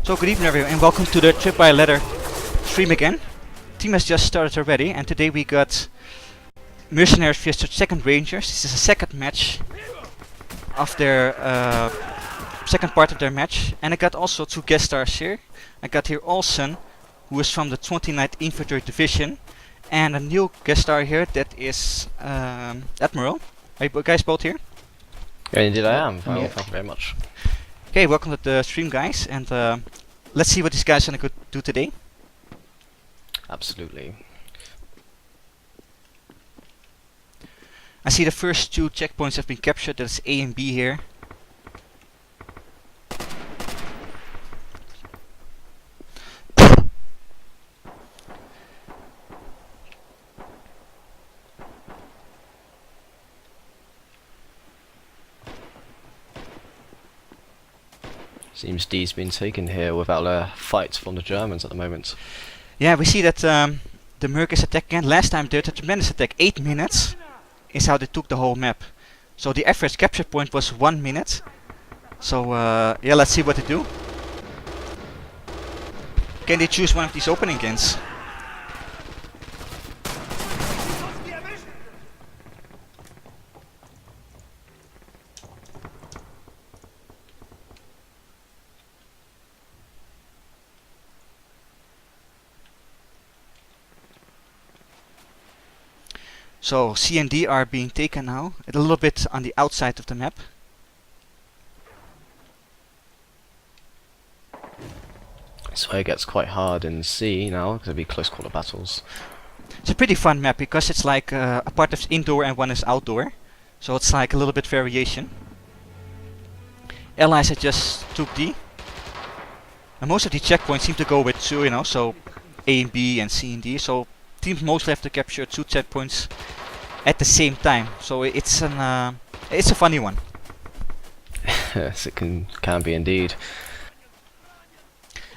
So good evening everyone and welcome to the Tripwire ladder stream again. Team has just started already and today we got Mercenaries vs second Rangers. This is the second match of their second part of their match, and I got also two guest stars here. I got here Olsen, who is from the 29th Infantry Division, and a new guest star here that is Admiral. Are you guys both here? Yeah, indeed I am. Well, thank you very much. Okay, welcome to the stream guys, and let's see what these guys are gonna do today. Absolutely. I see the first two checkpoints have been captured. That's A and B here. Seems D's been taken here without a fight from the Germans at the moment. Yeah, we see that the MERC is attacking again. Last time they did a tremendous attack. 8 minutes is how they took the whole map. So the average capture point was 1 minute. So yeah, let's see what they do. Can they choose one of these opening games? So C and D are being taken now, a little bit on the outside of the map. So it gets quite hard in C now, because it'll be close quarter battles. It's a pretty fun map because it's like a part is indoor and one is outdoor. So it's like a little bit variation. Allies had just took D. And most of the checkpoints seem to go with two, you know, so A and B and C and D. So teams mostly have to capture two checkpoints at the same time. So it's a funny one. Yes, it can be indeed.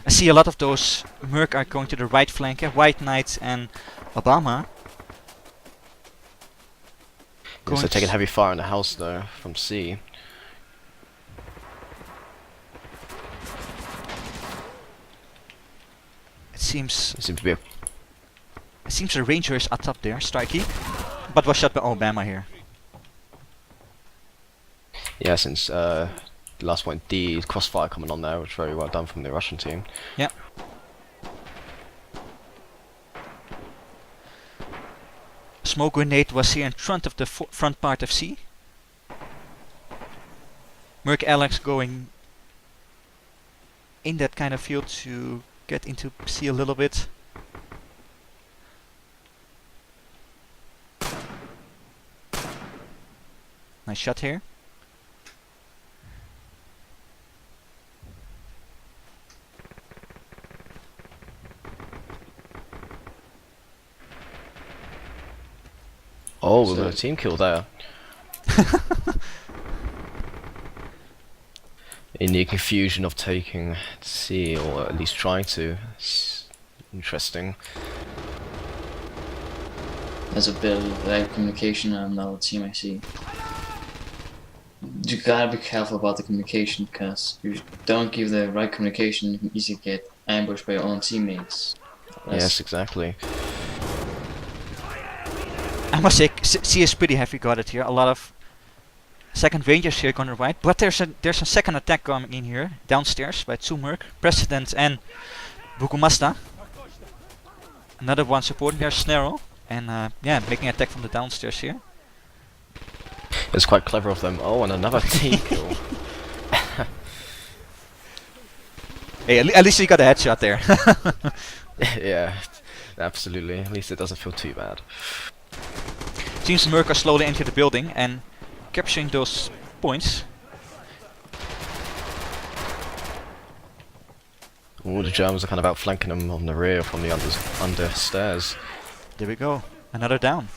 I see a lot of those MERC are going to the right flank, White Knight and Obama. So taking heavy fire in the house though from C. It seems to be a the Ranger is up top there, strikey, but was shot by Obama here. Yeah, since last point D crossfire coming on there, which was very well done from the Russian team. Yeah. Smoke grenade was here in front of the front part of C. MERC Alex going in that kind of field to get into C a little bit. Nice shot here. Oh, we've got a team kill there. In the confusion of taking C, or at least trying to. It's interesting. There's a bit of right communication on the team I see. You gotta be careful about the communication, because if you don't give the right communication, you can easily get ambushed by your own teammates. Yes, exactly. I must say, C is pretty heavy guarded here. A lot of second Rangers here going right, but there's a second attack coming in here downstairs by two MERC, President and Bukumasta. Another one supporting there, Snarl, and yeah, making an attack from the downstairs here. It's quite clever of them. Oh, and another team kill. Hey, at least you got a headshot there. Yeah, absolutely. At least it doesn't feel too bad. Seems the MERC are slowly entering the building and capturing those points. All the Germans are kind of outflanking them on the rear from the under stairs. There we go, another down.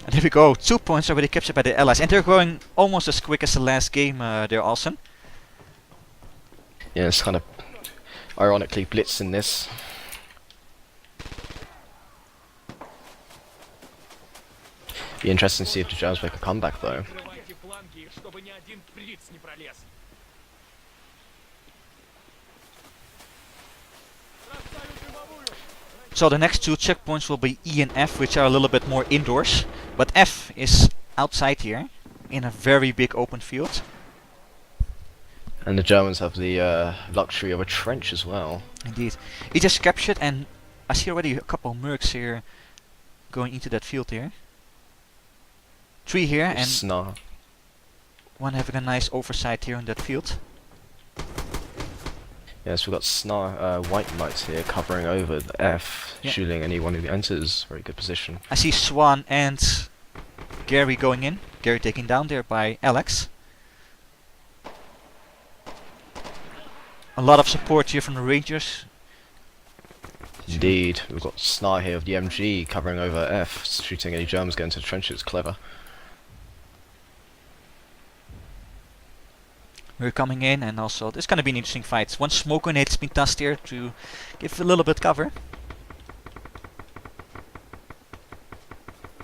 And there we go, 2 points already captured by the Allies, and they're going almost as quick as the last game there, Olsen. Yeah, it's kind of ironically blitzing this. Be interesting to see if the Germans make a comeback though. фланги, чтобы ни один фриц не пролез. So the next two checkpoints will be E and F, which are a little bit more indoors. But F is outside here, in a very big open field. And the Germans have the luxury of a trench as well. Indeed. He just captured, and I see already a couple of mercs here going into that field here. 3 here, and Snar. one having a nice oversight here on that field. Yes, we've got Snar White Knights here covering over the F, Yeah. shooting anyone who enters. Very good position. I see Swan and Gary going in. Gary taken down there by Alex. A lot of support here from the Rangers. Indeed, we've got Snar here of the MG covering over F, shooting any Germans going into the trenches. Clever. We're coming in, and also there's gonna be an interesting fight. One smoke grenade's been tossed here to give a little bit cover.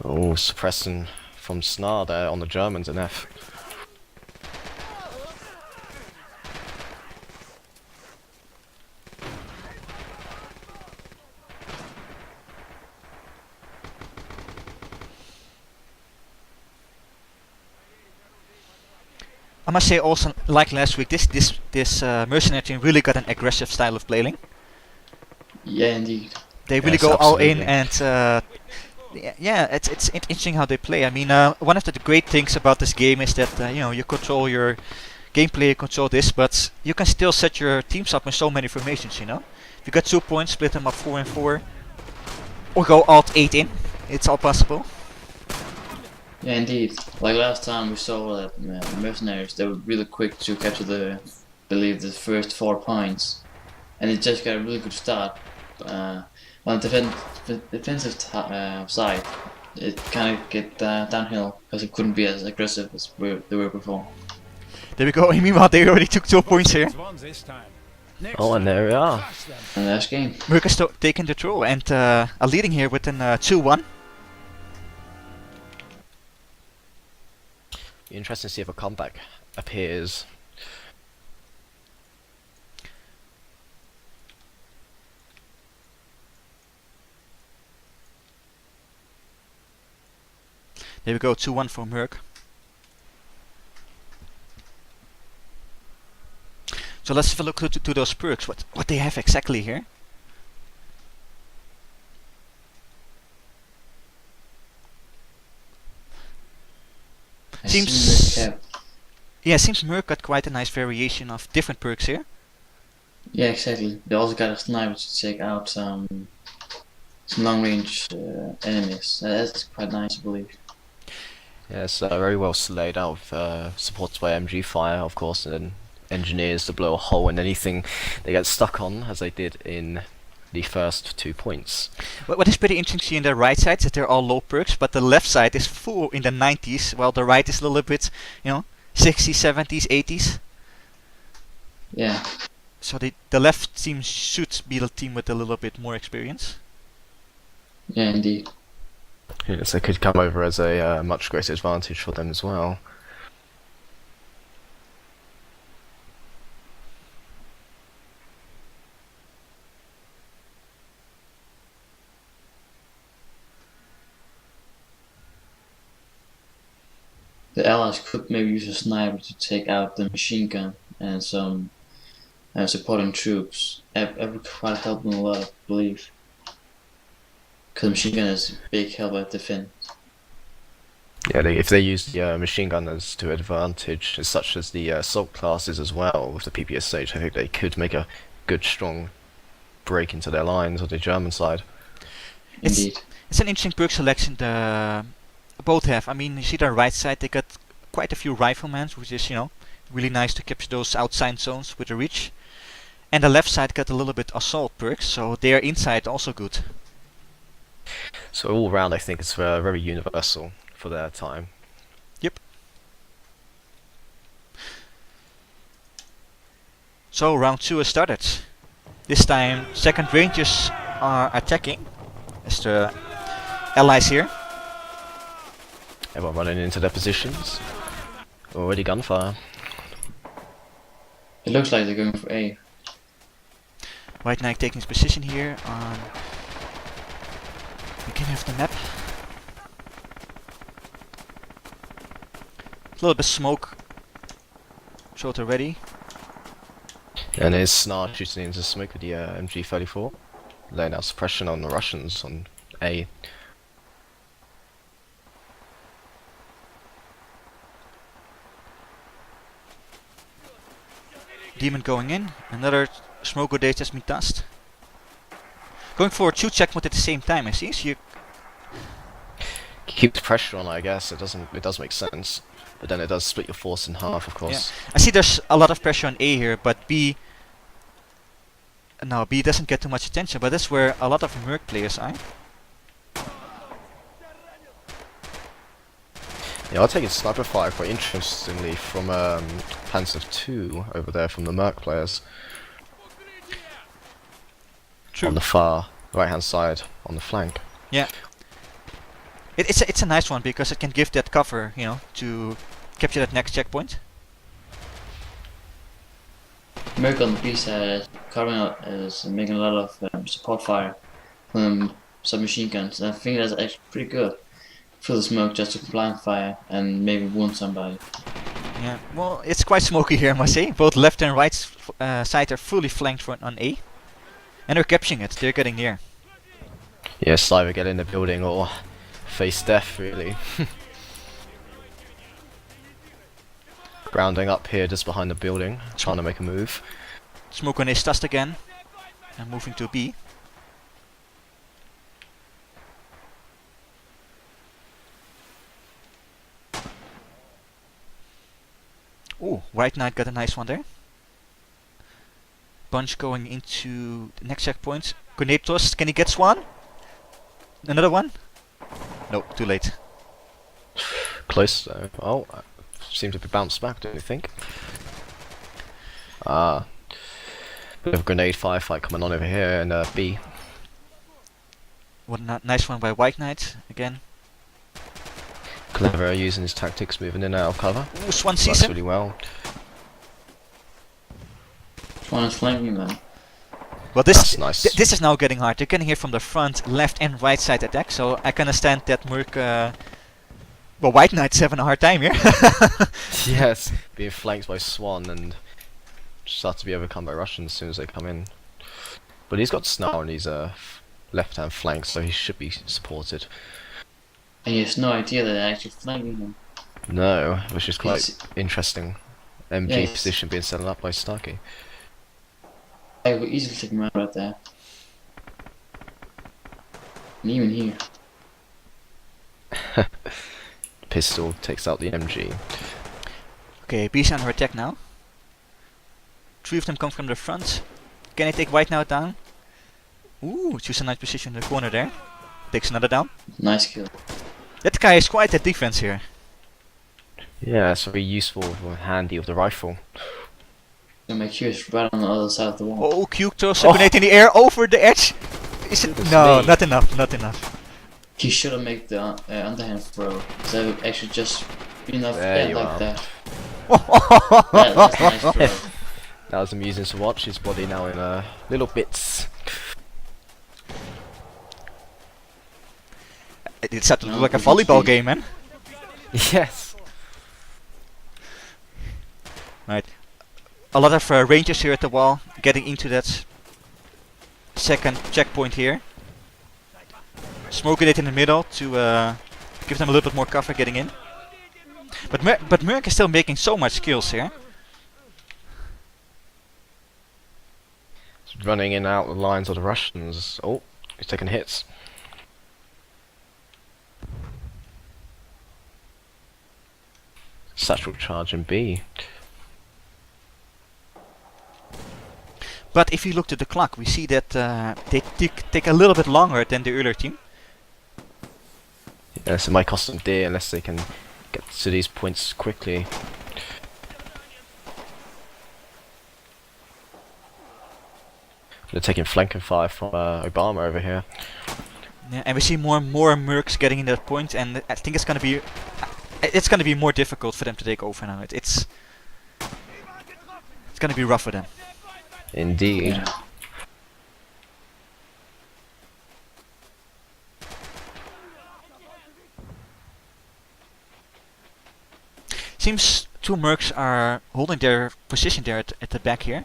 Oh, suppressing from Snar there on the Germans in F. I must say also, like last week, this mercenary team really got an aggressive style of playing. Yeah, indeed. They really Yes, go all in, absolutely. and yeah, it's interesting how they play. I mean, one of the great things about this game is that you know, you control your gameplay, you control this, but you can still set your teams up in so many formations. You know, if you got 2 points, split them up 4 and 4, or go alt 8 in. It's all possible. Yeah, indeed. Like last time we saw that mercenaries, they were really quick to capture believe the first 4 points, and it just got a really good start. On the defensive side, it kind of get downhill because it couldn't be as aggressive as they were before. There we go. Meanwhile, they already took 2 points here. Oh, and there we are. And last game. MERC is taking the throw and are leading here with an 2-1. Interesting to see if a comeback appears. There we go, 2-1 for MERC. So let's have a look to those perks, what they have exactly here. Seems MERC got quite a nice variation of different perks here. Yeah, exactly. They also got a sniper to take out some long-range enemies. That's quite nice, I believe. Yes, very well slayed out, supported by MG fire, of course, and then engineers to blow a hole in anything they get stuck on, as they did in the first 2 points. What is pretty interesting to see in the right side is that they're all low perks, but the left side is full in the 90s, while the right is a little bit, you know, 60s, 70s, 80s. Yeah. So the left team should be the team with a little bit more experience. Yeah, indeed. Yes, it could come over as a much greater advantage for them as well. The Allies could maybe use a sniper to take out the machine gun and some supporting troops. That would quite help them a lot, I believe. Because the machine gun is a big help at defense. Yeah, if they use the machine gunners to advantage, such as the assault classes as well, with the PPSH, I think they could make a good, strong break into their lines on the German side. Indeed. It's an interesting perk selection both have. I mean, you see the right side, they got quite a few riflemen, which is, you know, really nice to capture those outside zones with the reach. And the left side got a little bit assault perks, so their inside also good. So all round, I think it's very universal for their time. Yep. So round 2 has started. This time, second Rangers are attacking as the allies here. Everyone running into their positions. Already gunfire. It looks like they're going for A. White Knight taking his position here on the beginning of the map. A little bit of smoke. Shot already. And there's Snar shooting into smoke with the MG34. Laying out suppression on the Russians on A. Demon going in. Another smoke grenade has been tossed. Going for a 2 checkpoint at the same time, I see. So you Keep the pressure on, I guess. It does make sense. But then it does split your force in half, of course. I see there's a lot of pressure on A here, but B... No, B doesn't get too much attention, but that's where a lot of MERC players are. Yeah, I'll take a sniper fire quite interestingly from Panzer 2 over there from the MERC players. True. On the far right hand side, on the flank. Yeah. It's a nice one because it can give that cover, you know, to capture that next checkpoint. Merc on the B side carving out is making a lot of support fire from submachine guns. And I think that's actually pretty good for the smoke just to blind fire and maybe wound somebody. Yeah, well, it's quite smoky here, I must say. Both left and right side are fully flanked on A. And they're capturing it, they're getting near. Yes, either get in the building or face death, really. Grounding up here just behind the building, trying to make a move. Smoke on A tossed again. And moving to B. Ooh, White Knight got a nice one there. Bunch going into the next checkpoint. Grenade toss, can he get one? Another one? No, too late. Close though. Oh, seemed to be bounced back, don't you think? Bit of a grenade firefight coming on over here in B. What a nice one by White Knight again. Clever using his tactics, moving in and out of cover. Ooh, Swan sees Works him. really well. One is flanking them. Well, this That's nice. this is now getting hard. They're getting here from the front, left and right side attack, so I can understand that MERC... well, White Knight's having a hard time here. Yes, being flanked by Swan and start to be overcome by Russians as soon as they come in. But he's got Snar on his left-hand flank, so he should be supported. And he has no idea that they're actually flanking him. No, which is quite He's- interesting. MG Yes. position being set up by Starkey. I could easily take him out right there. And even here. Pistol takes out the MG. Okay, B's under attack now. 3 of them come from the front. Can they take White Knight down? Ooh, choose a nice position in the corner there. Takes another down. Nice kill. That guy is quite a defense here. Yeah, it's very useful, handy with the rifle. And make sure it's right on the other side of the wall. Oh, Q toss a grenade in the air over the edge. Is it? Goodness No, me. not enough, not enough. He should have made the underhand throw. That would actually just be enough. There Yeah, you like are. that. Yeah, that's a nice throw. That was amusing to watch, his body now in little bits. It started to No, look like a we can volleyball see. game, man. Yes! Right. A lot of rangers here at the wall, getting into that second checkpoint here. Smoking it in the middle to give them a little bit more cover getting in. But MERC is still making so much kills here. Running in and out the lines of the Russians. Oh, he's taking hits. Satchel charge in B. But if you look at the clock, we see that they take a little bit longer than the earlier team. Yeah, so it might cost them dear unless they can get to these points quickly. They're taking flanking fire from Obama over here. Yeah, and we see more and more mercs getting in that point, and I think it's gonna be It's gonna be more difficult for them to take over now. It's gonna be rough for them. Indeed. Yeah. Seems two mercs are holding their position there at the back here,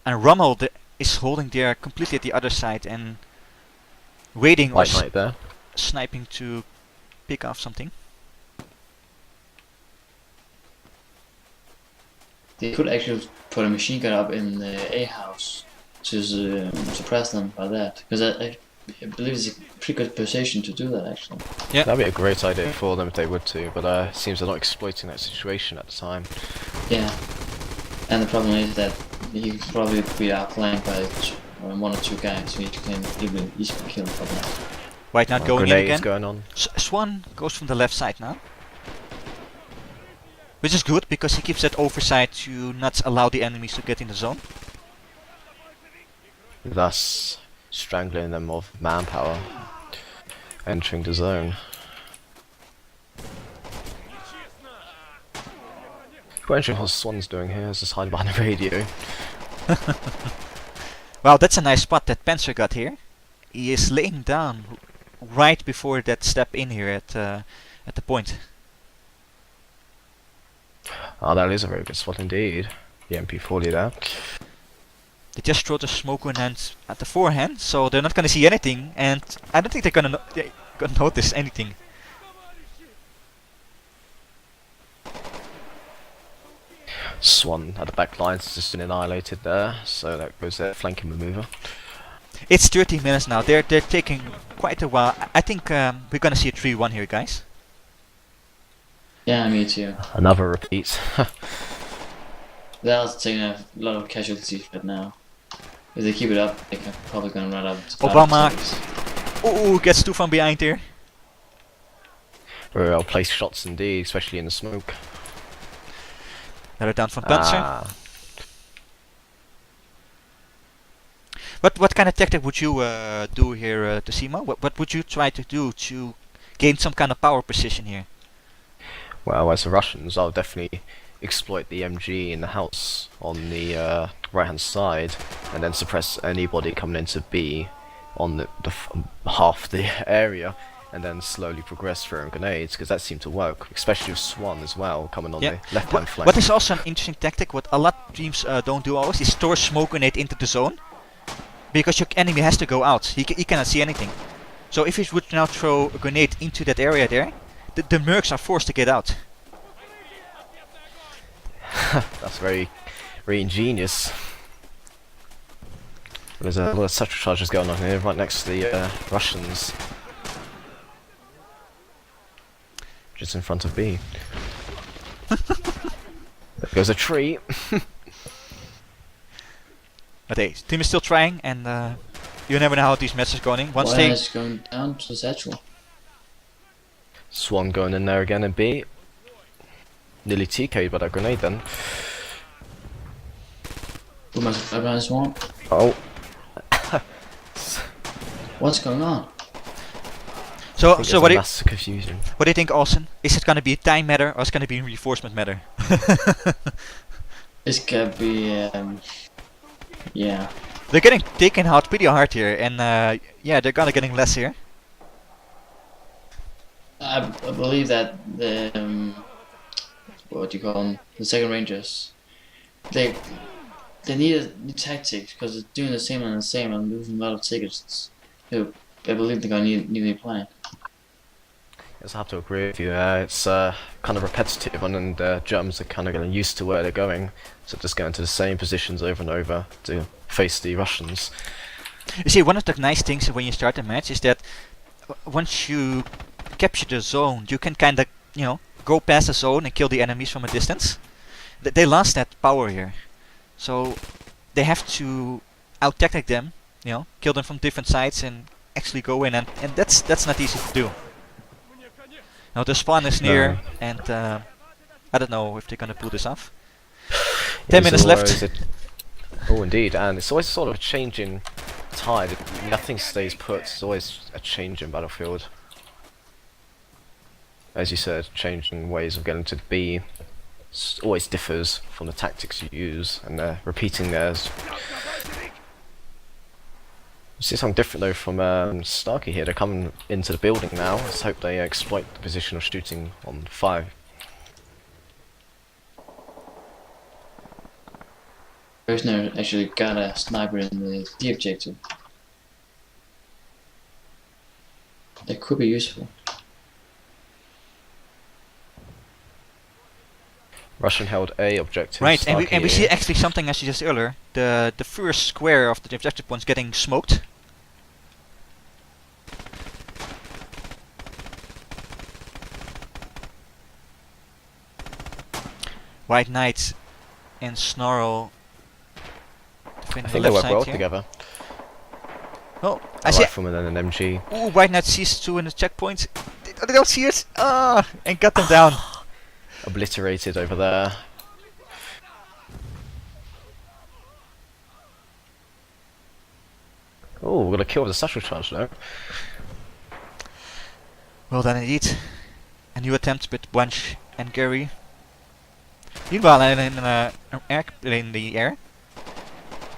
and Rommel is holding there completely at the other side and waiting or White Knight there. sniping to pick off something. They could actually put a machine gun up in the A house to suppress them by that, because I believe it's a pretty good position to do that actually. Yeah. That'd be a great idea for them if they would to, but it seems they're not exploiting that situation at the time. Yeah, and the problem is that he could probably be outflanked by one or two guys who can easily kill him for that. White Knight going in Grenades again. going on. Swan goes from the left side now. Which is good, because he keeps that oversight to not allow the enemies to get in the zone. Thus strangling them of manpower entering the zone. Wondering what Swan's doing here, is just hiding behind the radio. Wow, that's a nice spot that Panzer got here. He is laying down right before that step in here at the point. Oh, that is a very good spot indeed. The MP40 there. They just throw the smoke grenades at the forehand, so they're not gonna see anything, and I don't think they're gonna notice anything. Swan at the back line's just been annihilated there, so that goes their flanking maneuver. It's 30 minutes now. They're taking quite a while. I think we're gonna see a 3-1 here, guys. Yeah, me too. Another repeat. They're also taking a lot of casualties right now. If they keep it up, they're probably gonna run out of Obama. tanks. Ooh, gets two from behind here. Very well placed shots indeed, especially in the smoke. Another down from Panzer. Ah, What kind of tactic would you do here, Tessimo? What would you try to do to gain some kind of power position here? well, as the Russians, I'll definitely exploit the MG in the house on the right hand side, and then suppress anybody coming into B on the half the area, and then slowly progress throwing grenades, because that seemed to work, especially with Swan as well, coming on the left hand flank. What is also an interesting tactic, what a lot of teams don't do always, is store smoke grenade into the zone. Because your enemy has to go out, he cannot see anything. So if you would now throw a grenade into that area there, the mercs are forced to get out. That's very, very ingenious. There's a lot of sector charges going on here, right next to the Russians. Just in front of B. There goes a tree. But hey, team is still trying, and you never know how these matches are going. Once One they is going down to the satchel. Swan going in there again in B. Nearly TK'd by that grenade then. Who must have run Swan? Oh. What's going on? so So what do you, mass confusion. what do you think, Olsen? Is it gonna be a time matter or is it gonna be a reinforcement matter? This could be, yeah. They're getting taken out pretty hard here, and yeah, they're gonna getting less here. I believe that the, what do you call them? The second rangers, they need tactics, because they're doing the same and the same and losing a lot of tickets. So I believe they're gonna need a plan. Yes, I have to agree with you. It's kind of repetitive, and the Germans are kind of getting used to where they're going, so just going to the same positions over and over to face the Russians. You see, one of the nice things when you start a match is that once you capture the zone, you can kind of, go past the zone and kill the enemies from a distance. They lost that power here, so they have to out-tactic them, kill them from different sides and actually go in, and that's not easy to do. Now the spawn is near, No. and I don't know if they're gonna pull this off. 10 minutes left. Oh, indeed, and it's always sort of a changing tide. Nothing stays put. It's always a change in Battlefield. as you said, changing ways of getting to B always differs from the tactics you use, and they're repeating theirs. You see something different though from Starkey here. They're coming into the building now. Let's hope they exploit the position of shooting on 5. Mercenary actually got a sniper in the D objective. That could be useful. Russian held A objective. Right, and we Starkey see here. actually something as you just earlier. The first square of the objective point's getting smoked. White Knight and Snarl. I think they work well together. Oh, A I see. rifleman and an MG. Ooh, White Knight sees 2 in the checkpoint. They don't see it. Ah, and got them down. Obliterated over there. Oh, we're gonna kill with a satchel charge though. Well done indeed. A new attempt with Bunch and Gary. Meanwhile, in an airplane in the air,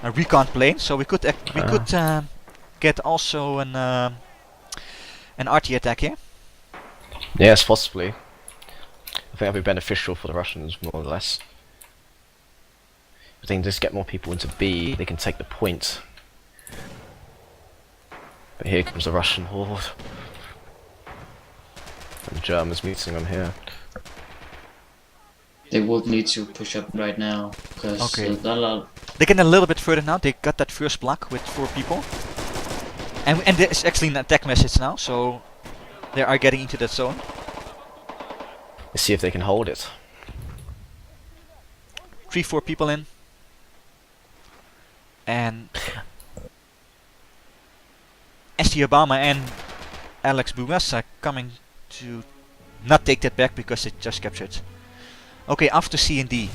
a recon plane, so we could get also an RT attack here. Yes, possibly. I think that'd be beneficial for the Russians, more or less. If they can just get more people into B, they can take the point. But here comes the Russian horde. And the Germans meeting them here. They would need to push up right now, because Okay. not a lot. They're getting a little bit further now. They got that first block with 4 people. And there's actually an attack message now, so they are getting into that zone. Let's see if they can hold it. 3-4 people in. And SD Obama and Alex Bugas are coming to not take that back because it just captured. Okay, after C and D.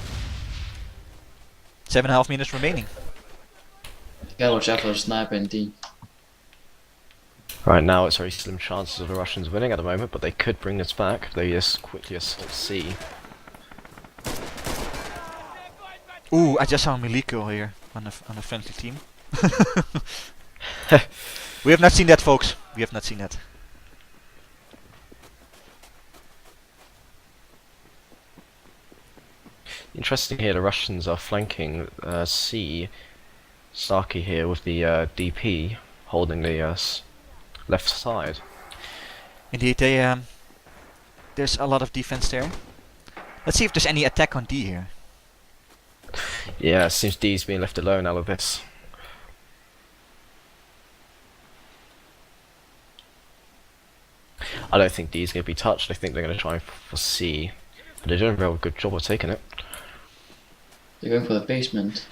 7.5 minutes remaining. Gotta watch out for the sniper in D. Right now it's very slim chances of the Russians winning at the moment, but they could bring this back. They just quickly assault C. Ooh, I just saw Miliko here on a friendly team. We have not seen that, folks. We have not seen that. Interesting here, the Russians are flanking C. Starkey here with the DP holding the left side. Indeed, there's a lot of defense there. Let's see if there's any attack on D here. Yeah, it seems D's being left alone out of this. I don't think D's going to be touched. I think they're going to try for C. But they're doing a real good job of taking it. They're going for the basement.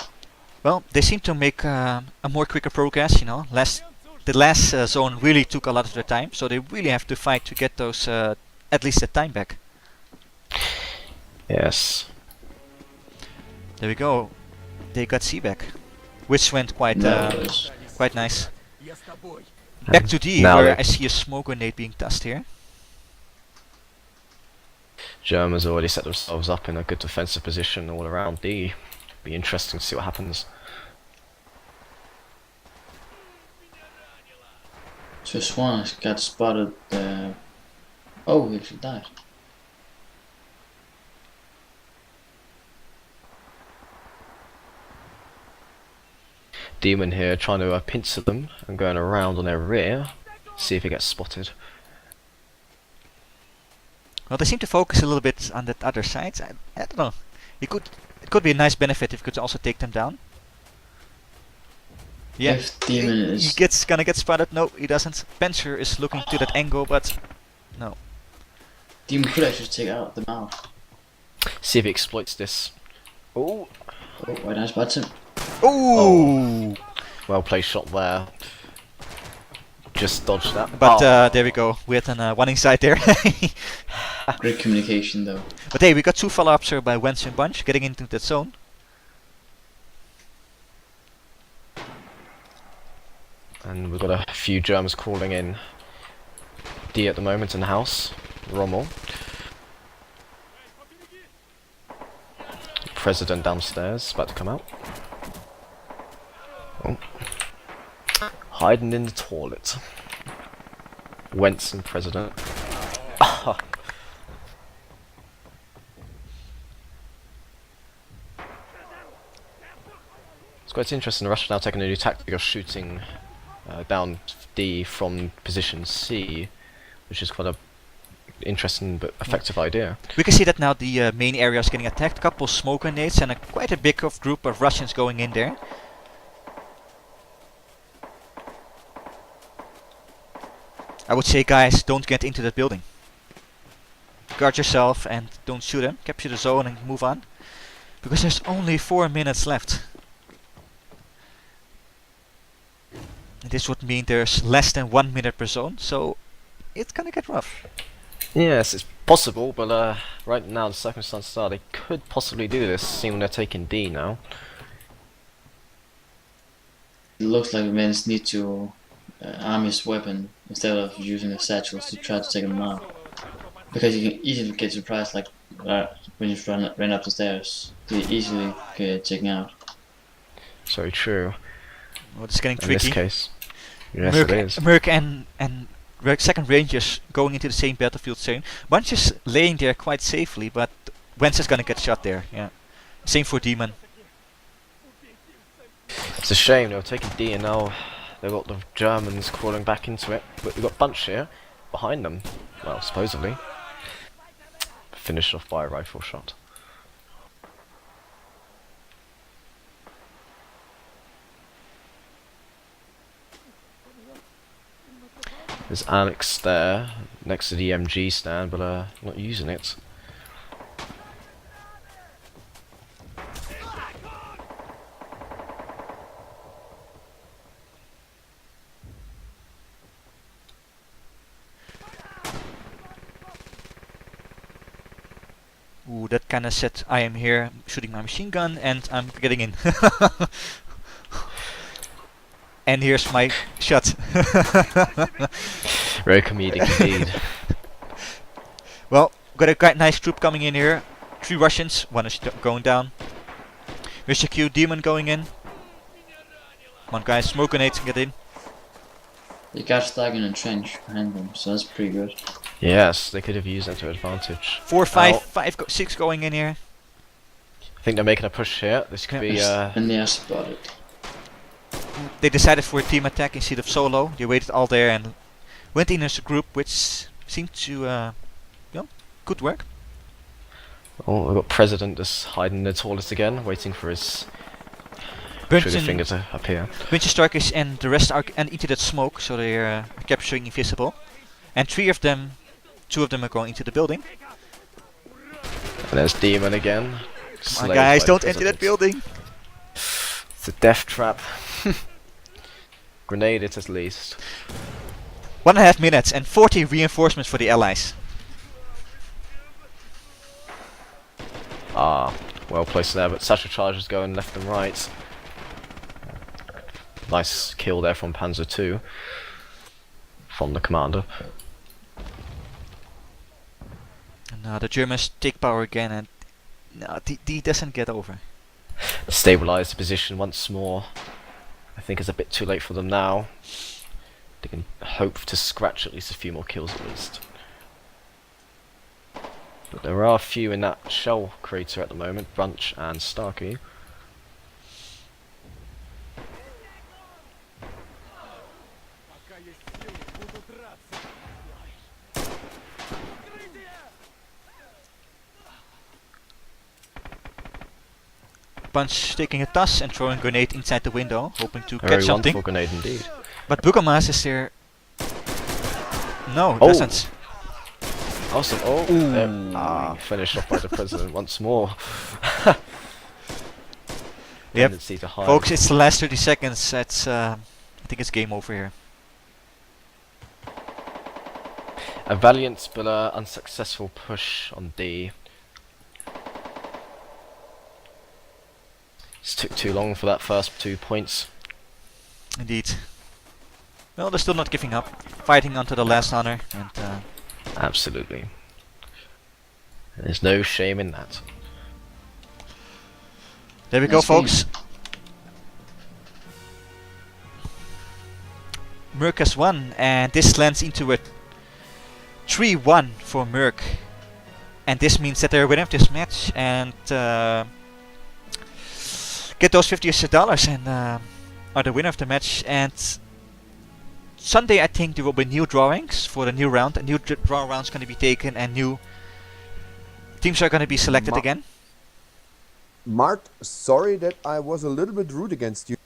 Well, they seem to make a more quicker progress, you know. The last zone really took a lot of their time, so they really have to fight to get those, at least the time back. Yes. There we go. They got C back, which went quite quite nice. Я с тобой. Back to D, Now where they- I see a smoke grenade being tossed here. Germans already set themselves up in a good defensive position all around D. Be interesting to see what happens. So Swan got spotted. Oh, he actually died. Demon here trying to pincer them and going around on their rear. See if he gets spotted. Well, they seem to focus a little bit on that other side. I don't know. It could be a nice benefit if you could also take them down. Yeah, If Demon he is gonna get spotted. No, he doesn't. Panzer is looking to that angle, but no. Demon could actually take out them out. See if he exploits this. Oh, Oh, White Knight spots him. Ooh! well placed shot there. Just dodged that. But Oh. there we go. We had an one inside there. Great communication though. But hey, we got 2 follow-ups here by Wentz and Bunch getting into that zone. And we've got a few Germans crawling in D at the moment in the house. Rommel. President downstairs, about to come out. Oh. Hiding in the toilet. Wentz and President. It's quite interesting. Russia now taking a new tactic of shooting down D from position C, which is quite a interesting but effective idea. We can see that now the main area is getting attacked. Couple smoke grenades and quite a big group of Russians going in there. I would say, guys, don't get into that building. Guard yourself and don't shoot them. Capture the zone and move on. Because there's only 4 minutes left. And this would mean there's less than 1 minute per zone, so it's gonna get rough. Yes, it's possible, but right now the circumstances are they could possibly do this, seeing they're taking D now. It looks like men need to arm his weapon instead of using the satchels to try to take him out. Because you can easily get surprised, like when you run up the stairs. You easily get taken out. So true. Well, it's getting In tricky. this case. Yes, it is. MERC and second Rangers going into the same battlefield soon. Bunch is laying there quite safely, but Wentz is gonna get shot there. Yeah. Same for Demon. It's a shame they were taking D and now they've got the Germans crawling back into it. But we've got Bunch here behind them. Well, supposedly. Finished off by a rifle shot. There's Alex there, next to the MG stand, but not using it. Ooh, that kinda said I am here shooting my machine gun and I'm getting in. And here's my shot. Very comedic indeed. Well, got a quite nice troop coming in here. 3 Russians, 1 is going down. Mr. Q, Demon going in. Come on guys, smoke grenades and get in. They got stuck in a trench behind them, so that's pretty good. Yes, they could have used that to advantage. 4, 5, 6 going in here. I think they're making a push here. This could be And they are spotted. They decided for a team attack instead of solo. They waited all there and went in as a group, which seemed to, good work. Oh, we've got President just hiding in the toilet again, waiting for his trigger finger to appear. Bunch of strikers and the rest are into that smoke, so they're capturing invisible. And 2 of them are going into the building. And there's Demon again. Come on guys, don't enter that building! It's a death trap. Grenade it at least. 1.5 minutes and 40 reinforcements for the Allies. Ah, well placed there, but satchel charges going left and right. Nice kill there from Panzer II. From the commander. And now the Germans take power again and no, D doesn't get over. Stabilize the position once more. I think it's a bit too late for them now. They can hope to scratch at least a few more kills at least. But there are a few in that shell crater at the moment, Bunch and Starkey. Bunch taking a toss and throwing a grenade inside the window, hoping to A catch very something. wonderful grenade indeed. But Bukamas is there. No, Oh. doesn't. Awesome. Oh, finished off by the President once more. Yep. Tendency to hide. Folks, it's the last 30 seconds. That's I think it's game over here. A valiant but unsuccessful push on D. This took too long for that first 2 points. Indeed. Well, they're still not giving up. Fighting onto the last honor. And Absolutely. There's no shame in that. There we go, Nice game. folks. MERC has won, and this lands into a 3-1 for MERC. And this means that they're winning of this match and get those $50 and are the winner of the match. And Sunday, I think there will be new drawings for the new round. A new draw round is going to be taken, and new teams are going to be selected again. Mart, sorry that I was a little bit rude against you.